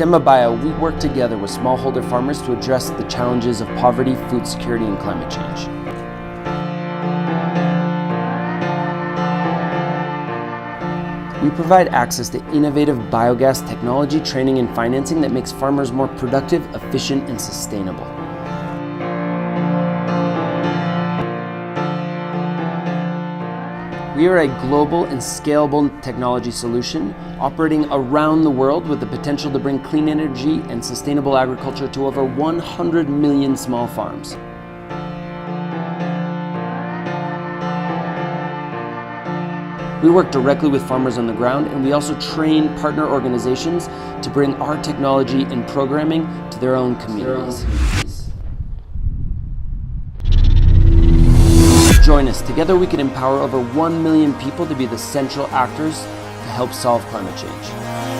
Sistema.bio, we work together with smallholder farmers to address the challenges of poverty, food security, and climate change. We provide access to innovative biogas technology, training, and financing that makes farmers more productive, efficient, and sustainable. We are a global and scalable technology solution operating around the world with the potential to bring clean energy and sustainable agriculture to over 100 million small farms. We work directly with farmers on the ground, and we also train partner organizations to bring our technology and programming to their own communities. Join us. Together we can empower over 1 million people to be the central actors to help solve climate change.